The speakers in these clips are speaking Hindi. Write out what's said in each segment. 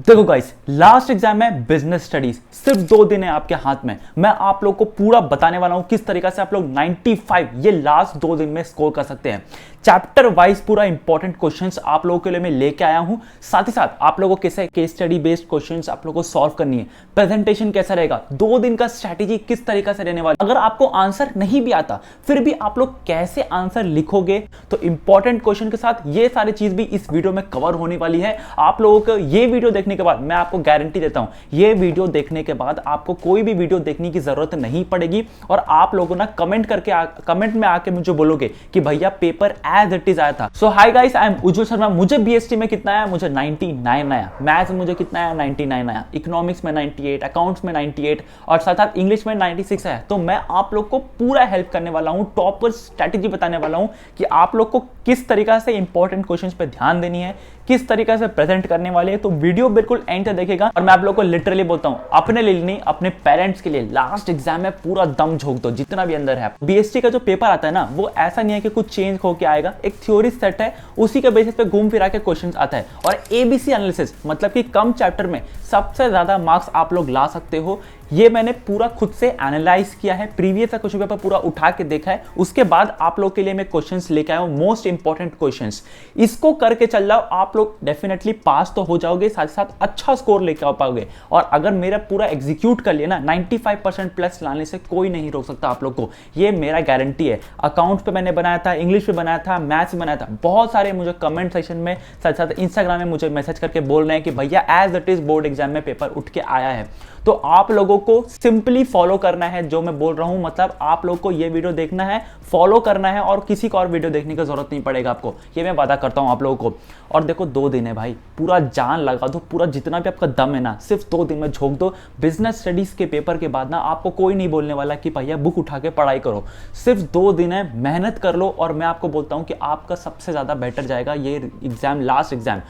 देखो गाइस, लास्ट एग्जाम है बिजनेस स्टडीज, सिर्फ 2 दिन है आपके हाथ में। मैं आप लोग को पूरा बताने वाला हूं किस तरीके से आप लोग 95 ये लास्ट 2 दिन में स्कोर कर सकते हैं। चैप्टर वाइज पूरा इंपॉर्टेंट क्वेश्चंस आप लोगों के लिए मैं लेके आया हूं। साथ ही साथ आप लोगों को कैसे केस स्टडी बेस्ड क्वेश्चंस आप लोगों को सॉल्व करनी है, प्रेजेंटेशन कैसा रहेगा, 2 दिन का स्ट्रैटेजी किस तरीके से रहने वाला। अगर आपको आंसर नहीं भी आता फिर भी आप लोग कैसे आंसर लिखोगे, तो इंपॉर्टेंट क्वेश्चन के साथ ये सारी चीज भी इस वीडियो में कवर होने वाली है। आप लोगों को ये वीडियो देखने के बाद मैं आपको गारंटी देता हूं, ये वीडियो देखने के बाद आपको कोई भी वीडियो देखने की जरूरत नहीं पड़ेगी। और आप लोगों ना कमेंट में आके मुझे बोलोगे कि भैया पेपर एज इट इज आया था। सो हाय गाइस, आई एम उज्जवल शर्मा। मुझे बीएसटी में कितना आया? मुझे 99 आया। मैथ्स में मुझे कितना आया? 99 आया। इकोनॉमिक्स में 98, अकाउंट्स में 98 और साथ साथ इंग्लिश में 96 आया। तो मैं आप लोग को पूरा हेल्प करने वाला हूं, टॉपर स्ट्रैटेजी बताने वाला हूं कि आप लोग को किस तरीका से इंपॉर्टेंट क्वेश्चंस पे ध्यान देनी है, किस तरीके से प्रेजेंट करने वाले हैं। तो वीडियो बिल्कुल एंड तक देखेगा। और मैं आप लोग को लिटरली बोलता हूं, अपने लिए नहीं अपने पेरेंट्स के लिए लास्ट एग्जाम में पूरा दम झोंक दो जितना भी अंदर है। बीएसटी का जो पेपर आता है ना, वो ऐसा नहीं है कि कुछ चेंज होके आएगा। एक थ्योरी सेट है, उसी के बेसिस पे घूम फिरा के क्वेश्चंस आता है। और एबीसी एनालिसिस मतलब कि कम चैप्टर में सबसे ज्यादा मार्क्स आप लोग ला सकते हो। ये मैंने पूरा खुद से एनालाइज किया है, प्रीवियस क्वेश्चन पेपर पूरा उठा के देखा है। उसके बाद आप लोग के लिए मैं क्वेश्चंस लेके आया हूं, मोस्ट इंपॉर्टेंट क्वेश्चंस। इसको करके चल जाओ, आप लोग डेफिनेटली पास तो हो जाओगे, साथ ही साथ अच्छा स्कोर लेके आ पाओगे। और अगर मेरा पूरा एग्जीक्यूट कर लिया ना, 95% प्लस लाने से कोई नहीं रोक सकता आप लोग को, ये मेरा गारंटी है। अकाउंट पे मैंने बनाया था, इंग्लिश पे बनाया था, मैथ्स में बनाया था। बहुत सारे मुझे कमेंट सेक्शन में, साथ साथ इंस्टाग्राम में मुझे मैसेज करके बोल रहे हैं कि भैया as it is board exam में पेपर उठ के आया है। तो आप लोगों को सिंपली फॉलो करना है जो मैं बोल रहा हूं। मतलब आप लोग को ये वीडियो देखना है, फॉलो करना है, और किसी को और वीडियो देखने की जरूरत नहीं पड़ेगा आपको, ये मैं वादा करता हूं आप लोगों को। और देखो 2 दिन है भाई, पूरा जान लगा दो, पूरा जितना भी आपका दम है ना, सिर्फ 2 दिन में झोंक दो। बिजनेस स्टडीज के पेपर के बाद ना आपको कोई नहीं बोलने वाला कि भैया बुक उठा के पढ़ाई करो। सिर्फ 2 दिन है, मेहनत कर लो। और मैं आपको बोलता हूं कि आपका सबसे ज्यादा बेटर जाएगा ये एग्जाम, लास्ट एग्जाम।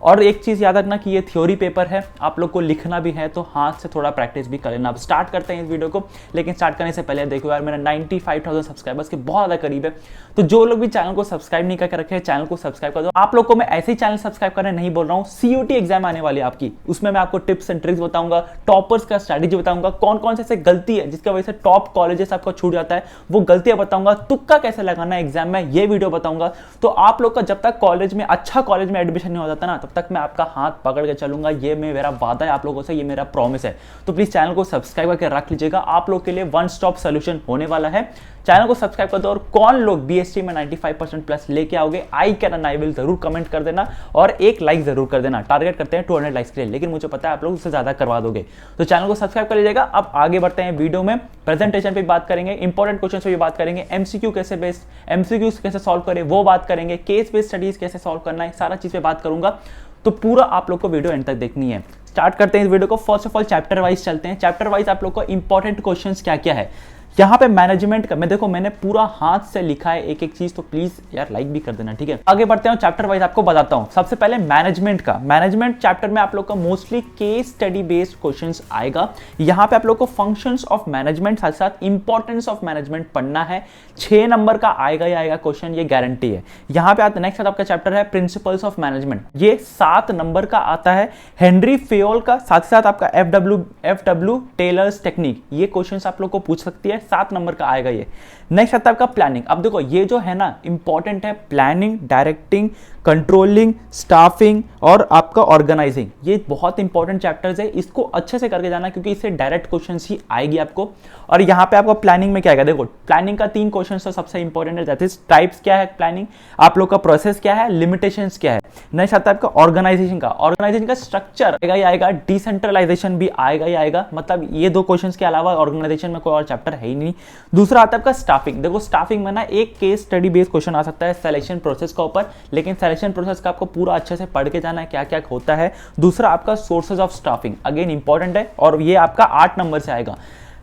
और एक चीज याद रखना कि ये थ्योरी पेपर है, आप लोग को लिखना भी है, तो हाथ से थोड़ा प्रैक्टिस भी कर लेना। अब स्टार्ट करते हैं इस वीडियो को, लेकिन स्टार्ट करने से पहले देखो यार, मेरा 95,000 सब्सक्राइबर्स के बहुत ज्यादा करीब है। तो जो लोग भी चैनल को सब्सक्राइब नहीं करके रखे हैं, चैनल को सब्सक्राइब कर दो। आप लोग को मैं ऐसे ही चैनल सब्सक्राइब करने नहीं बोल रहा हूँ। सीयूटी एग्जाम आने वाली है आपकी, उसमें मैं आपको टिप्स एंड ट्रिक्स बताऊंगा, टॉपर्स का स्ट्रैटेजी बताऊंगा, कौन कौन से ऐसे गलती है जिसकी वजह से टॉप कॉलेजेस आपको छूट जाता है, वो गलतियां बताऊंगा। तुक्का कैसे लगाना है एग्जाम में, ये वीडियो बताऊंगा। तो आप लोग का जब तक कॉलेज में, अच्छा कॉलेज में एडमिशन नहीं हो जाता ना, तब तक मैं आपका हाथ पकड़ के चलूंगा। ये मेरा वादा है आप लोगों से, ये मेरा प्रॉमिस है। तो प्लीज चैनल को सब्सक्राइब करके रख लीजिएगा, आप लोग के लिए वन स्टॉप सोल्यूशन होने वाला है। चैनल को सब्सक्राइब कर दो। और कौन लोग बीएसटी में 95% प्लस लेके आओगे, I can and I will जरूर कमेंट कर देना, और एक लाइक जरूर कर देना। टारगेट करते हैं 200 लाइक्स के लिए, लेकिन मुझे पता है आप लोग उससे ज्यादा करवा दोगे। तो चैनल को सब्सक्राइब कर लीजिएगा। अब आगे बढ़ते हैं वीडियो में, प्रेजेंटेशन पे बात करेंगे, इंपॉर्टेंट क्वेश्चन पे भी बात करेंगे, एमसीक्यू कैसे सॉल्व करें वो बात करेंगे, केस बेस्ड स्टडीज कैसे सॉल्व करना है, सारा चीज पे बात करूंगा। तो पूरा आप लोग को वीडियो एंड तक देखनी है। स्टार्ट करते हैं इस वीडियो को। First of all chapter wise चलते हैं। चैप्टर वाइज आप लोग को इंपॉर्टेंट क्वेश्चंस क्या क्या है यहाँ पे मैनेजमेंट का। मैं देखो मैंने पूरा हाथ से लिखा है एक एक चीज, तो प्लीज यार लाइक भी कर देना, ठीक है। आगे बढ़ते हैं, चैप्टर वाइज आपको बताता हूं। सबसे पहले मैनेजमेंट का। मैनेजमेंट चैप्टर में आप लोग का mostly case study based questions आएगा। यहाँ पे आप लोग को फंक्शंस ऑफ मैनेजमेंट, साथ साथ इंपॉर्टेंस ऑफ मैनेजमेंट पढ़ना है। 6 नंबर का आएगा ही आएगा क्वेश्चन, ये गारंटी है। यहाँ पे आता नेक्स्ट आपका चैप्टर है प्रिंसिपल्स ऑफ मैनेजमेंट, ये 7 नंबर का आता है। हेनरी फेयोल का, साथ साथ आपका एफ डब्ल्यू टेलर्स टेक्निक, ये क्वेश्चन आप लोग को पूछ सकती है। 7 नंबर का आएगा ये। नेक्स्ट आता है आपका प्लानिंग। अब देखो ये जो है ना इंपॉर्टेंट है, प्लानिंग, डायरेक्टिंग, कंट्रोलिंग, स्टाफिंग और आपका ऑर्गेनाइजिंग, ये बहुत इंपॉर्टेंट चैप्टर्स है। इसको अच्छे से करके जाना, क्योंकि इससे डायरेक्ट क्वेश्चंस ही आएगी आपको। और यहाँ पे आपको प्लानिंग में क्या आएगा, देखो प्लानिंग का 3 क्वेश्चन तो सबसे इंपॉर्टेंट है, दैट इज टाइप्स क्या है प्लानिंग, आप लोग का प्रोसेस क्या है, लिमिटेशंस क्या है। नेक्स्ट आता है आपका ऑर्गेनाइजेशन का। ऑर्गेनाइजेशन का स्ट्रक्चर आएगा ही आएगा, डिसेंट्रलाइजेशन भी आएगा ही आएगा। मतलब ये 2 क्वेश्चंस के अलावा ऑर्गेनाइजेशन में कोई और चैप्टर है ही नहीं। दूसरा आता है आपका स्टाफिंग। देखो स्टाफिंग में ना एक केस स्टडी बेस्ड क्वेश्चन आ सकता है सिलेक्शन प्रोसेस का ऊपर, लेकिन सिलेक्शन प्रोसेस का आपको पूरा अच्छे से पढ़ के जाना है क्या क्या होता है। दूसरा आपका sources of staffing, again important है, और ये आपका 8 नंबर से आएगा।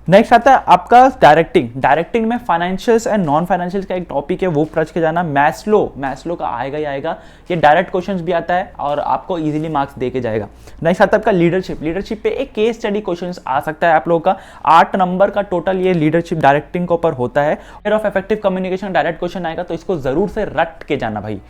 नेक्स्ट आता है आपका डायरेक्टिंग। डायरेक्टिंग में फाइनेंशियल्स एंड नॉन फाइनेंशियल्स का एक टॉपिक है, वो पढ़ के जाना। मैस्लो का आएगा ही आएगा, ये डायरेक्ट क्वेश्चंस भी आता है और आपको इजीली मार्क्स दे के जाएगा। नेक्स्ट आता है आपका लीडरशिप पे एक केस स्टडी क्वेश्चंस आ सकता है आप लोगों का। 8 नंबर का टोटल ये लीडरशिप डायरेक्टिंग के ऊपर होता है। Of effective communication direct question आएगा, तो इसको जरूर से रट के जाना भाई।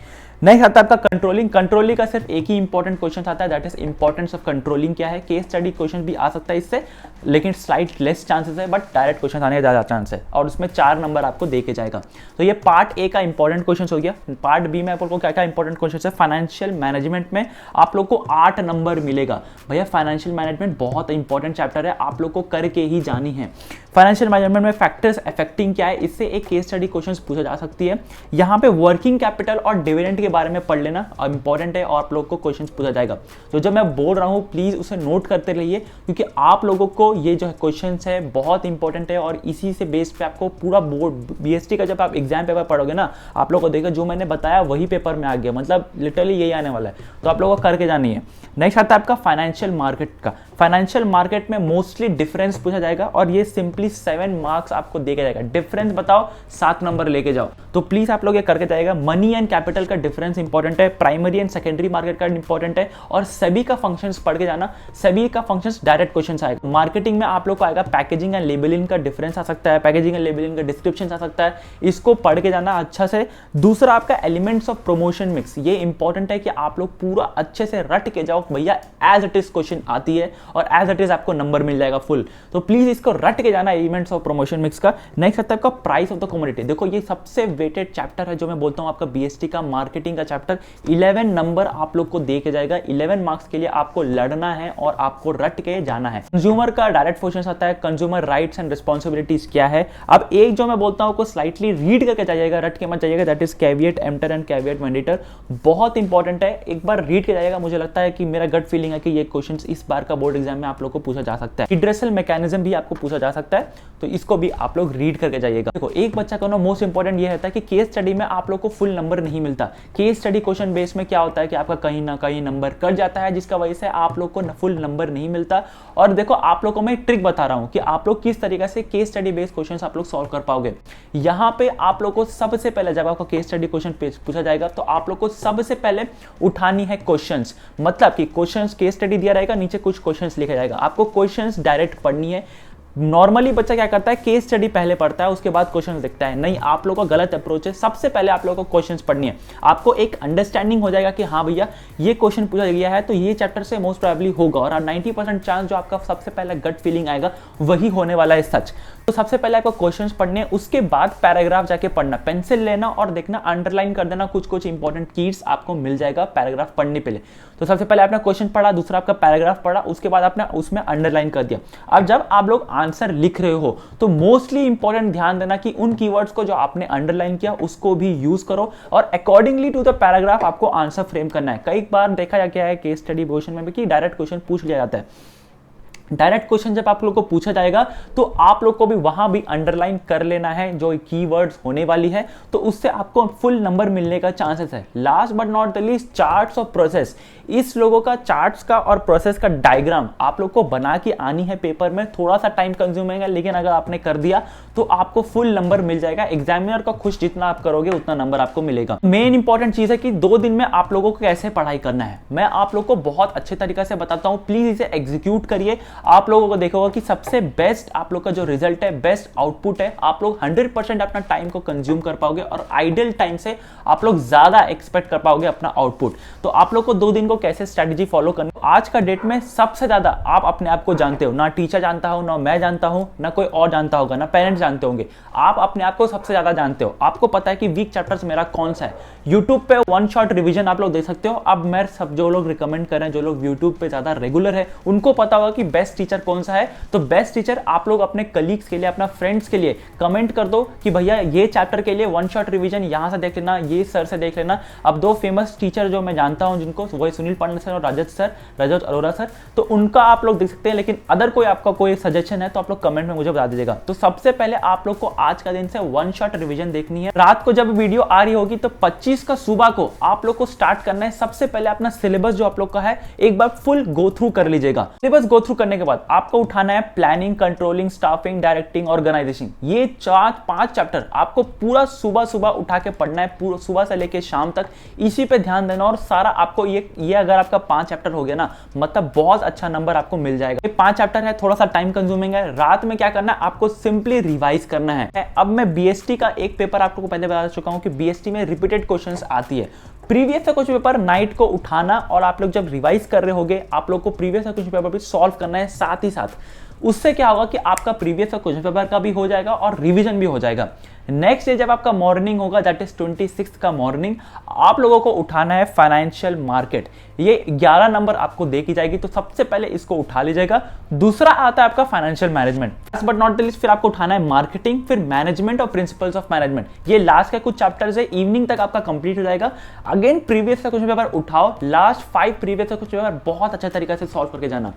नेक्स्ट आता है आपका कंट्रोलिंग। कंट्रोलिंग का सिर्फ एक ही इंपॉर्टेंट क्वेश्चन आता है, that is importance of controlling क्या है। केस स्टडी क्वेश्चन भी आ सकता है इससे, लेकिन स्लाइट लेस चांसेस है, बट डायरेक्ट क्वेश्चन आने का ज्यादा चांस है, और उसमें 4 नंबर आपको देके जाएगा। तो ये पार्ट ए का इंपॉर्टेंट क्वेश्चन हो गया। पार्ट बी में आपको क्या क्या इंपॉर्टेंट क्वेश्चन है। फाइनेंशियल मैनेजमेंट में आप लोग को 8 नंबर मिलेगा। भैया फाइनेंशियल मैनेजमेंट बहुत इंपॉर्टेंट चैप्टर है, आप लोग को करके ही जानी है। फाइनेंशियल मैनेजमेंट में फैक्टर्स अफेक्टिंग क्या है, इससे एक केस स्टडी क्वेश्चन पूछा जा सकती है। यहाँ पे वर्किंग कैपिटल और डिविडेंड के बारे में पढ़ लेना इंपॉर्टेंट है, और आप लोग को क्वेश्चन पूछा जाएगा। तो जब मैं बोल रहा हूँ प्लीज उसे नोट करते रहिए, क्योंकि आप लोगों को ये जो क्वेश्चन है बहुत इंपॉर्टेंट है, और इसी से बेस पे आपको पूरा बोर्ड बीएसटी का जब आप एग्जाम पेपर पढ़ोगे ना, आप लोग को देखो जो मैंने बताया वही पेपर में आ गया, मतलब लिटरली यही आने वाला है, तो आप लोगों को करके जानी है। नेक्स्ट आता है आपका फाइनेंशियल मार्केट का। फाइनेंशियल मार्केट में मोस्टली डिफरेंस पूछा जाएगा, और ये सिंपली 7 मार्क्स आपको देके जाएगा। डिफरेंस बताओ, 7 नंबर लेके जाओ, तो प्लीज आप लोग ये करके जाएगा। मनी एंड कैपिटल का डिफरेंस इंपॉर्टेंट है, प्राइमरी एंड सेकेंडरी मार्केट का इंपॉर्टेंट है, और सभी का फंक्शंस पढ़ के जाना। सभी का फंक्शंस डायरेक्ट क्वेश्चन आएगा। मार्केटिंग में आप लोग को आएगा पैकेजिंग एंड लेबलिंग का डिफरेंस आ सकता है, पैकेजिंग एंड लेबलिंग का डिस्क्रिप्शन आ सकता है, इसको पढ़ के जाना अच्छा से। दूसरा आपका एलिमेंट्स ऑफ प्रमोशन मिक्स, ये इंपॉर्टेंट है कि आप लोग पूरा अच्छे से रट के जाओ। भैया एज इट इज क्वेश्चन आती है, और एज इट इज आपको नंबर मिल जाएगा फुल, तो प्लीज इसको रट के जाना एलिमेंट्स ऑफ प्रमोशन मिक्स का। नेक्स्ट आता है आपका प्राइस ऑफ द कमोडिटी। देखो ये सबसे वेटेड चैप्टर है जो मैं बोलता हूं आपका बीएसटी का मार्केटिंग का चैप्टर। 11 नंबर आप लोग को दे के जाएगा। 11 मार्क्स के लिए आपको लड़ना है और आपको रट के जाना है। कंज्यूमर का डायरेक्ट क्वेश्चन आता है, कंज्यूमर राइट्स एंड रिस्पॉन्सिबिलिटीज क्या है। अब एक जो मैं बोलता हूं को स्लाइटली रीड करके जाइएगा, रट के मत जाइएगा, that is caveat emptor and caveat mandator. बहुत इंपॉर्टेंट है, एक बार रीड के जाइएगा। मुझे लगता है कि मेरा गट फीलिंग है कि ये क्वेश्चन इस बार का बोर्ड एग्जाम में आप लोग को पूछा जा सकता है। रिड्रेसल मैकेनिज्म भी आपको पूछा जा सकता है, तो इसको भी आप लोग रीड करके जाइएगा। देखो एक बच्चा का मोस्ट इंपॉर्टेंट ये रहता है कि केस स्टडी में आप लोग को फुल नंबर नहीं मिलता। केस स्टडी क्वेश्चन बेस में क्या होता है कि आपका कहीं ना कहीं नंबर कट जाता है, जिसका वजह से आप लोग को फुल नंबर नहीं मिलता। और देखो आप लोग को मैं ट्रिक बता रहा हूं कि आप लोग किस तरीके से केस स्टडी बेस्ड क्वेश्चंस आप लोग सॉल्व कर पाओगे। यहां पे आप लोग को सबसे पहले जब आपको केस स्टडी क्वेश्चन पूछा जाएगा, तो आप लोग को सबसे पहले उठानी है क्वेश्चंस। मतलब कि क्वेश्चंस केस स्टडी दिया रहेगा, नीचे कुछ क्वेश्चंस लिखा जाएगा, आपको क्वेश्चंस डायरेक्ट पढ़नी है। नॉर्मली बच्चा क्या करता है, केस स्टडी पहले पढ़ता है उसके बाद क्वेश्चंस देखता है। नहीं, आप लोगों का गलत अप्रोच है। सबसे पहले आप लोगों को क्वेश्चंस पढ़नी है, आपको एक अंडरस्टैंडिंग हो जाएगा कि हाँ भैया ये क्वेश्चन पूछा गया है तो ये चैप्टर से मोस्ट प्रोबेबली होगा, और 90% चांस जो आपका सबसे पहले गट फीलिंग आएगा वही होने वाला है सच। तो सबसे पहले आपको क्वेश्चंस पढ़ने, उसके बाद पैराग्राफ जाके पढ़ना, पेंसिल लेना और देखना, अंडरलाइन कर देना, कुछ इंपॉर्टेंट कीज आपको मिल जाएगा पैराग्राफ पढ़ने पहले। तो सबसे पहले आपने क्वेश्चन पढ़ा, दूसरा आपका पैराग्राफ पढ़ा, उसके बाद आपने उसमें अंडरलाइन कर दिया। अब जब आप लोग आंसर लिख रहे हो तो मोस्टली इंपॉर्टेंट ध्यान देना कि उन कीवर्ड्स को जो आपने अंडरलाइन किया उसको भी यूज करो, और अकॉर्डिंगली टू द पैराग्राफ आपको आंसर फ्रेम करना है। कई बार देखा गया है केस स्टडी क्वेश्चन में भी कि डायरेक्ट क्वेश्चन पूछ लिया जाता है। डायरेक्ट क्वेश्चन जब आप लोग को पूछा जाएगा तो आप लोग को भी वहां भी अंडरलाइन कर लेना है जो कीवर्ड्स होने वाली है, तो उससे आपको फुल नंबर मिलने का चांसेस है। Last but not the least, charts और प्रोसेस। इस लोगों का चार्ट्स का और प्रोसेस का डायग्राम आप लोग को बना के आनी है पेपर में। थोड़ा सा टाइम कंज्यूम है, लेकिन अगर आपने कर दिया तो आपको फुल नंबर मिल जाएगा। एग्जामिनर का खुश जितना आप करोगे उतना नंबर आपको मिलेगा। मेन इंपॉर्टेंट चीज है कि 2 दिन में आप लोगों को कैसे पढ़ाई करना है, मैं आप लोग को बहुत अच्छे तरीके से बताता हूं। प्लीज इसे एग्जीक्यूट करिए, आप लोगों को देखोगे कि सबसे बेस्ट आप लोग का जो रिजल्ट है, बेस्ट आउटपुट है। आप लोग 100% अपना टाइम को कंज्यूम कर पाओगे, और आइडियल टाइम से आप लोग ज्यादा एक्सपेक्ट कर पाओगे अपना आउटपुट। तो आप लोग को 2 दिन को कैसे स्ट्रेटजी फॉलो करना, आज का डेट में सबसे ज्यादा आप अपने आप को जानते हो। ना टीचर जानता हो, ना मैं जानता हूं, ना कोई और जानता होगा, ना पेरेंट्स जानते होंगे। आप अपने आप को सबसे ज्यादा जानते हो। आपको पता है कि वीक चैप्टर्स मेरा कौन सा है। यूट्यूब पे 1 शॉट रिवीजन आप लोग देख सकते हो। अब मैं सब जो लोग रिकमेंड कर रहे हैं, जो लोग यूट्यूब पे ज्यादा रेगुलर है, उनको पता होगा कि बेस्ट टीचर कौन सा है। तो बेस्ट टीचर आप लोग अपने कलीग्स के लिए, अपना फ्रेंड्स के लिए कमेंट कर दो कि भैया ये चैप्टर के लिए 1 शॉट रिवीजन यहां से देख लेना, ये सर से देख लेना। अब 2 फेमस टीचर जो मैं जानता हूं जिनको, वही सुनील पांडे सर और रजत अरोरा सर, तो उनका आप लोग देख सकते हैं। लेकिन अदर कोई आपका कोई सजेशन है तो आप लोग कमेंट में मुझे बता दीजिएगा। तो सबसे पहले आप लोग को आज का दिन से 1 शॉट रिवीजन देखनी है। रात को जब वीडियो आ रही होगी तो 25 का सुबह को आप लोग को स्टार्ट करना है। सबसे पहले अपना सिलेबस जो आप लोग का है एक बार फुल गो थ्रू कर लीजिएगा। सिलेबस गो थ्रू करने के बाद आपको उठाना है planning, controlling, staffing, directing, organisation. ये 4-5 चैप्टर आपको पूरा सुबह उठा के पढ़ना है, पूरा सुबह से लेके शाम तक इसी पे ध्यान देना। और सारा आपको ये अगर आपका 5 चैप्टर हो गया ना, मतलब बहुत अच्छा नंबर आपको मिल जाएगा। ये 5 चैप्टर है, थोड़ा सा टाइम कंज्यूमिंग है। रात में क्या करना है, आपको सिंपली रिवाइज करना है। अब मैं बीएसटी का एक पेपर आप लोगों को पहले बता चुका हूं कि बीएसटी में रिपीटेड क्वेश्चंस आती है। प्रीवियस का क्वेश्चन पेपर नाइट को उठाना और आप लोग जब रिवाइज कर रहे होगे आप लोग को प्रीवियस का क्वेश्चन पेपर भी सॉल्व करना है साथ ही साथ। उससे क्या होगा कि आपका प्रीवियस का क्वेश्चन पेपर का भी हो जाएगा और रिवीजन भी हो जाएगा। नेक्स्ट डे जब आपका मॉर्निंग होगा दैट इज 26 का मॉर्निंग, आप लोगों को उठाना है फाइनेंशियल मार्केट। ये 11 नंबर आपको दे की जाएगी, तो सबसे पहले इसको उठा लीजिएगा। दूसरा आता है आपका financial management, last but not the least फिर आपको उठाना है मार्केटिंग, फिर मैनेजमेंट और प्रिंसिपल्स ऑफ मैनेजमेंट। ये लास्ट का कुछ चैप्टर्स है, इवनिंग तक आपका कंप्लीट हो जाएगा। अगेन प्रीवियस का क्वेश्चन पेपर उठाओ, लास्ट 5 प्रीवियस का क्वेश्चन पेपर बहुत अच्छा तरीके से सॉल्व करके जाना।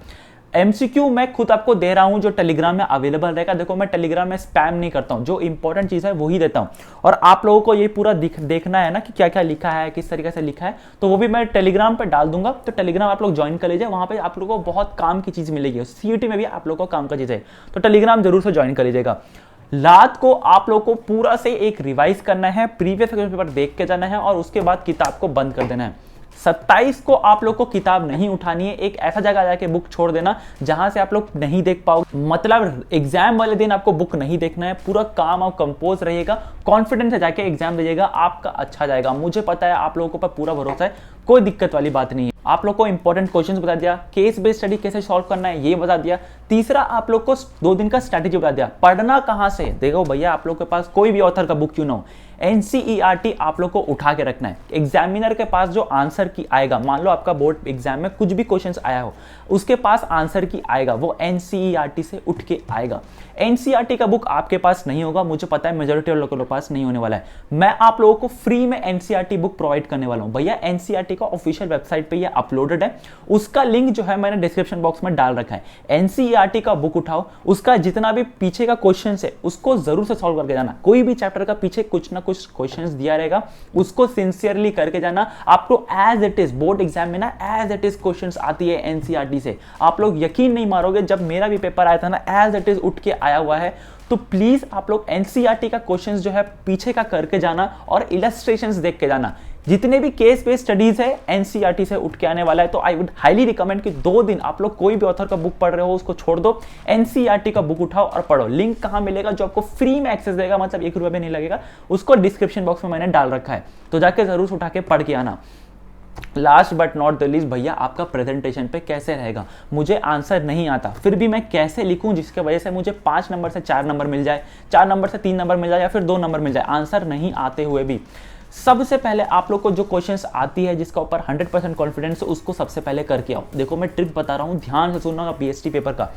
एमसीक्यू मैं खुद आपको दे रहा हूं जो टेलीग्राम में अवेलेबल रहेगा। देखो मैं टेलीग्राम में स्पैम नहीं करता हूं, जो इंपॉर्टेंट चीज है वही देता हूं, और आप लोगों को ये पूरा देखना है ना कि क्या क्या लिखा है, किस तरीके से लिखा है, तो वो भी मैं टेलीग्राम पे डाल दूंगा। तो टेलीग्राम आप लोग ज्वाइन कर लीजिए, वहां पे आप लोगों को बहुत काम की चीज मिलेगी। सीयूटी में भी आप लोगों को काम का चीज है, तो टेलीग्राम जरूर से ज्वाइन कर लीजिएगा। रात को आप लोगों को पूरा से एक रिवाइज करना है, प्रीवियस पेपर देख के जाना है और उसके बाद किताब को बंद कर देना है। 27 को आप लोग को किताब नहीं उठानी है, एक ऐसा जगह जाके बुक छोड़ देना जहां से आप लोग नहीं देख पाओगे। मतलब एग्जाम वाले दिन आपको बुक नहीं देखना है, पूरा काम और कंपोज रहिएगा, कॉन्फिडेंस से जाके एग्जाम दीजिएगा, आपका अच्छा जाएगा। मुझे पता है आप लोगों को पर पूरा भरोसा है, कोई दिक्कत वाली बात नहीं है। आप लोग को इंपॉर्टेंट क्वेश्चंस बता दिया, केस बेस्ड स्टडी कैसे सॉल्व करना है ये बता दिया। तीसरा आप लोग को 2 दिन का स्ट्रैटेजी बता दिया, पढ़ना कहां से। देखो भैया आप लोग के पास कोई भी ऑथर का बुक क्यों ना हो, एनसीईआरटी आप लोग को उठा के रखना है। एग्जामिनर के पास जो आंसर की आएगा, मान लो आपका बोर्ड एग्जाम में कुछ भी क्वेश्चंस आया हो, उसके पास आंसर की आएगा, वो एनसीईआरटी से उठ के आएगा। एनसीईआरटी का बुक आपके पास नहीं होगा, मुझे पता है मेजॉरिटी लोगों के पास नहीं होने वाला है। मैं आप लोगों को फ्री में एनसीईआरटी बुक प्रोवाइड करने वाला हूं। भैया एनसीईआरटी का ऑफिशियल वेबसाइट पे ये अपलोडेड है, उसका लिंक जो है मैंने डिस्क्रिप्शन बॉक्स में डाल रखा है। एनसीईआरटी का बुक उठाओ, उसका जितना भी पीछे का क्वेश्चन है उसको जरूर से सॉल्व करके जाना। कोई भी चैप्टर का पीछे कुछ ना कुछ क्वेश्चंस दिया रहेगा, उसको सिंसियरली करके जाना। आपको as it is board exam में ना एज इट इज क्वेश्चंस आती है एनसीईआरटी से। आप लोग यकीन नहीं मारोगे, जब मेरा भी पेपर आया था ना एज इट इज उठ के आया हुआ है। तो प्लीज आप लोग एनसीईआरटी का क्वेश्चंस जो है पीछे का करके जाना और इलस्ट्रेशंस देख के जाना। जितने भी केस बेस्ड स्टडीज है एनसीईआरटी से उठ के आने वाला है, तो आई वुड हाईली रिकमेंड कि 2 दिन आप लोग कोई भी ऑथर का बुक पढ़ रहे हो उसको छोड़ दो, एनसीईआरटी का बुक उठाओ और पढ़ो। लिंक कहां मिलेगा, जो आपको फ्री में एक्सेस देगा, मतलब 1 रुपया भी नहीं लगेगा, उसको डिस्क्रिप्शन बॉक्स में मैंने डाल रखा है, तो जाके जरूर से उठा के पढ़ के आना। Last but not the least भैया आपका प्रेजेंटेशन पे कैसे रहेगा। मुझे आंसर नहीं आता, फिर भी मैं कैसे लिखूं जिसके वजह से मुझे 5 नंबर से 4 नंबर मिल जाए, 4 नंबर से 3 नंबर मिल जाए, या फिर 2 नंबर मिल जाए, आंसर नहीं आते हुए भी। सबसे पहले आप लोग को जो क्वेश्चंस आती है जिसका ऊपर 100% कॉन्फिडेंस, उसको सबसे पहले करके आओ। देखो मैं ट्रिक बता रहा हूं, ध्यान से सुनना। पीएचडी पेपर का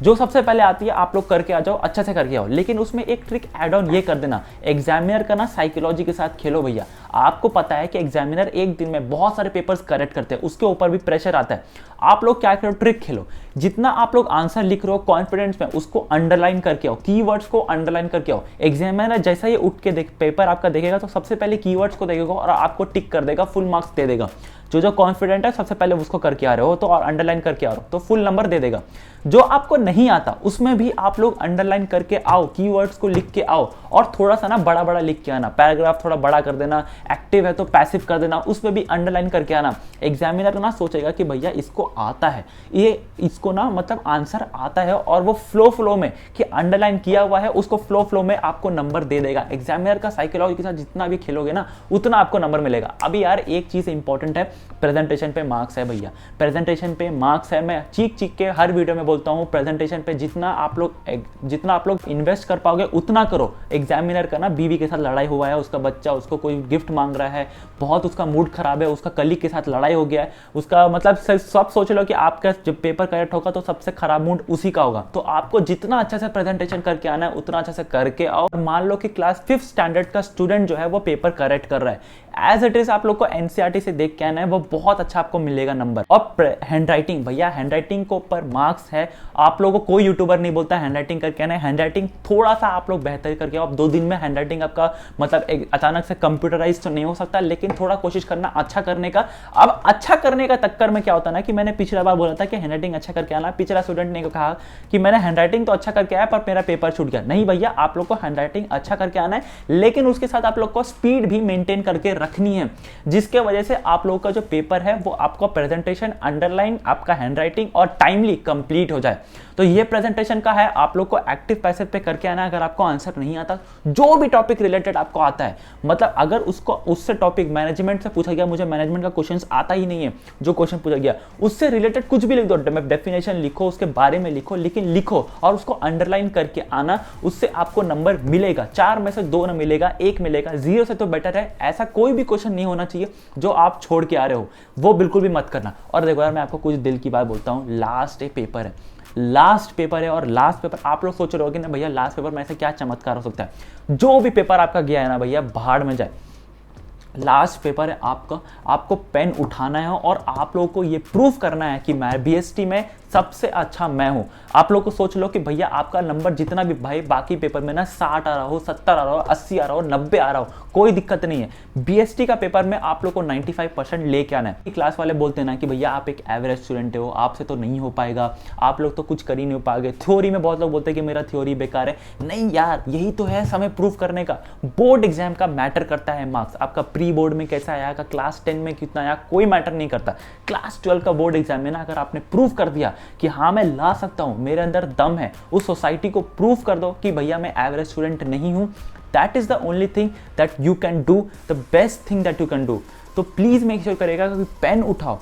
जो सबसे पहले आती है आप लोग करके आ जाओ, अच्छे से करके आओ। लेकिन उसमें एक ट्रिक ऐड ऑन ये कर देना, एग्जामिनर का ना साइकोलॉजी के साथ खेलो भैया। आपको पता है कि एग्जामिनर एक दिन में बहुत सारे पेपर्स करेक्ट करते हैं, उसके ऊपर भी प्रेशर आता है। आप लोग क्या करो, ट्रिक खेलो। जितना आप लोग आंसर लिख रहे हो कॉन्फिडेंस में, उसको अंडरलाइन करके आओ, कीवर्ड्स को अंडरलाइन करके आओ। एग्जामिनर जैसा ही उठ के पेपर आपका देखेगा तो सबसे पहले कीवर्ड्स को देखेगा और आपको टिक कर देगा, फुल मार्क्स दे देगा। जो कॉन्फिडेंट है सबसे पहले उसको करके आ रहे हो तो, और अंडरलाइन करके आ रहे हो तो फुल नंबर दे देगा। जो आपको नहीं आता उसमें भी आप लोग अंडरलाइन करके आओ, कीवर्ड्स को लिख के आओ, और थोड़ा सा ना बड़ा बड़ा लिख के आना, पैराग्राफ थोड़ा बड़ा कर देना, एक्टिव है तो पैसिव कर देना, उसमें भी अंडरलाइन करके आना। एग्जामिनर ना सोचेगा कि भैया इसको आता है, ये इसको ना मतलब आंसर आता है, और वो फ्लो में कि अंडरलाइन किया हुआ है उसको फ्लो में आपको नंबर दे देगा। एग्जामिनर का साइकोलॉजी के साथ जितना भी खेलोगे ना उतना आपको नंबर मिलेगा। अभी यार एक चीज इंपॉर्टेंट है, प्रेजेंटेशन पे मार्क्स है भैया, प्रेजेंटेशन पे मार्क्स है। मैं चीख के हर वीडियो में बोलता हूं, प्रेजेंटेशन पे जितना आप लोग इन्वेस्ट कर पाओगे उतना करो। एग्जामिनर का ना बीवी के साथ लड़ाई हुआ है, उसका बच्चा उसको कोई गिफ्ट मांग रहा है, बहुत उसका मूड खराब है, उसका कलीग के साथ लड़ाई हो गया है, उसका मतलब सब सोच लो कि आपका जब पेपर करेक्ट होगा तो सबसे खराब मूड उसी का होगा। तो आपको जितना अच्छे से प्रेजेंटेशन करके आना है उतना अच्छे से करके आओ। मान लो कि क्लास 5th स्टैंडर्ड का स्टूडेंट जो है वो पेपर करेक्ट कर रहा है, एज इट इज आप लोग को एनसीईआरटी से देख के आना है, वो बहुत अच्छा आपको मिलेगा नंबर। और हैंडराइटिंग भैया, हैंडराइटिंग को ऊपर मार्क्स है। आप लोगों को कोई यूट्यूबर नहीं बोलता हैंडराइटिंग करके आना है, हैंडराइटिंग थोड़ा सा आप लोग बेहतर करके आओ। 2 दिन में हैंडराइटिंग आपका मतलब अचानक से कंप्यूटराइज तो नहीं हो सकता, लेकिन थोड़ा कोशिश करना अच्छा करने का। अब अच्छा करने का चक्कर में क्या होता है ना कि मैंने पिछला बार बोला था कि हैंडराइटिंग अच्छा करके आना, पिछला स्टूडेंट ने कहा कि मैंने हैंडराइटिंग तो अच्छा करके आया पर मेरा पेपर छूट गया। नहीं भैया, आप लोग को हैंडराइटिंग अच्छा करके आना है, लेकिन उसके साथ आप लोग को स्पीड भी मेंटेन करके रखनी है, जिसके वजह से आप लोगों का जो पेपर है वो आपका प्रेजेंटेशन, अंडरलाइन, आपका हैंडराइटिंग और टाइमली कंप्लीट हो जाए। तो ये प्रेजेंटेशन का है, आप लोग को एक्टिव पैसिव पे करके आना है। अगर आपको आंसर नहीं आता, जो भी टॉपिक रिलेटेड आपको आता है, मतलब अगर उसको उससे टॉपिक मैनेजमेंट से पूछा गया, मुझे मैनेजमेंट का क्वेश्चन आता ही नहीं है, जो क्वेश्चन पूछा गया उससे रिलेटेड कुछ भी लिख दो, डेफिनेशन लिखो, उसके बारे में लिखो, लेकिन लिखो और उसको अंडरलाइन करके आना। उससे आपको नंबर मिलेगा, 4 में से 2 न मिलेगा, 1 मिलेगा, 0 से तो बेटर है। ऐसा कोई भी क्वेश्चन नहीं होना चाहिए जो आप छोड़ के आ रहे हो, वो बिल्कुल भी मत करना। और देखो यार, मैं आपको कुछ दिल की बात बोलता हूँ, लास्ट एक पेपर है, लास्ट पेपर है, और लास्ट पेपर आप लोग सोच रहे हो कि ना भैया लास्ट पेपर में ऐसे क्या चमत्कार हो सकता है। जो भी पेपर आपका गया है ना भैया, भाड़ में जाए। लास्ट पेपर है आपका, आपको पेन उठाना है और आप लोगों को ये प्रूफ करना है कि मैं बीएसटी में सबसे अच्छा मैं हूं। आप लोग को सोच लो कि भैया आपका नंबर जितना भी भाई बाकी पेपर में ना 60 आ रहा हो, 70 आ रहा हो, 80 आ रहा हो, 90 आ रहा हो, कोई दिक्कत नहीं है। बीएसटी का पेपर में आप लोग को 95% लेके आना है। क्लास वाले बोलते हैं ना कि भैया आप एक एवरेज स्टूडेंट हो, आपसे तो नहीं हो पाएगा, आप लोग तो कुछ कर ही नहीं पाएंगे। थ्योरी में बहुत लोग बोलते हैं कि मेरा थ्योरी बेकार है। नहीं यार, यही तो है समय प्रूफ करने का। बोर्ड एग्जाम का मैटर करता है मार्क्स, आपका प्री बोर्ड में कैसा आया, क्लास 10 में कितना आया, कोई मैटर नहीं करता। क्लास 12 का बोर्ड एग्जाम में ना अगर आपने प्रूफ कर दिया कि हाँ मैं ला सकता हूं, मेरे अंदर दम है, उस सोसाइटी को प्रूफ कर दो कि भैया मैं एवरेज स्टूडेंट नहीं हूं। That is the only thing that you can do, the best thing that you can do. तो प्लीज मेक श्योर करेगा कि पेन उठाओ,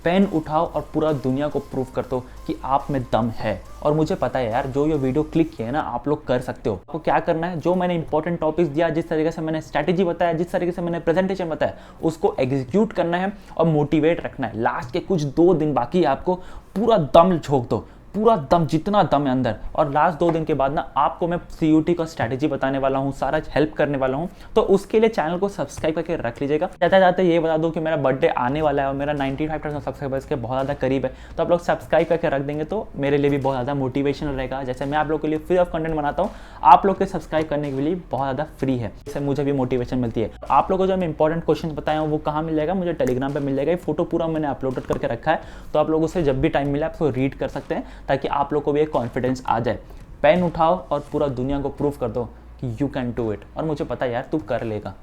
पेन उठाओ और पूरा दुनिया को प्रूफ कर दो कि आप में दम है। और मुझे पता है यार, जो ये वीडियो क्लिक किया है ना, आप लोग कर सकते हो। आपको क्या करना है, जो मैंने इंपॉर्टेंट टॉपिक्स दिया, जिस तरीके से मैंने स्ट्रैटेजी बताया, जिस तरीके से मैंने प्रेजेंटेशन बताया, उसको एग्जीक्यूट करना है और मोटिवेट रखना है। लास्ट के कुछ 2 दिन बाकी है, आपको पूरा दम झोंक दो, पूरा दम, जितना दम है अंदर। और लास्ट 2 दिन के बाद ना आपको मैं सीयूटी का स्ट्रैटेजी बताने वाला हूँ, सारा हेल्प करने वाला हूँ। तो उसके लिए चैनल को सब्सक्राइब करके रख लीजिएगा। जाते जाते ये बता दूँ कि मेरा बर्थडे आने वाला है और मेरा 95% सब्सक्राइबर्स के बहुत ज़्यादा करीब है। तो आप लोग सब्सक्राइब करके रख देंगे तो मेरे लिए भी बहुत ज़्यादा मोटिवेशन रहेगा। जैसे मैं आप लोग के लिए फ्री ऑफ कंटेंट बनाता हूँ, आप लोग के सब्सक्राइब करने के लिए बहुत ज़्यादा फ्री है, इससे मुझे भी मोटिवेशन मिलती है। आप लोगों को जो मैं इंपॉर्टेंट क्वेश्चन बताया हूँ वो कहाँ मिल जाएगा, मुझे टेलीग्राम पर मिल जाएगा। ये फोटो पूरा मैंने अपलोड करके रखा है, तो आप लोग उसे जब भी टाइम मिले आप उसको रीड कर सकते हैं, ताकि आप लोग को भी एक कॉन्फिडेंस आ जाए। पेन उठाओ और पूरा दुनिया को प्रूफ कर दो कि यू कैन डू इट। और मुझे पता है यार, तू कर लेगा।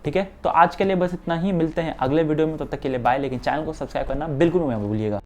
ठीक है, तो आज के लिए बस इतना ही, मिलते हैं अगले वीडियो में। तब तक के लिए बाय। लेकिन चैनल को सब्सक्राइब करना बिल्कुल मत भूलिएगा।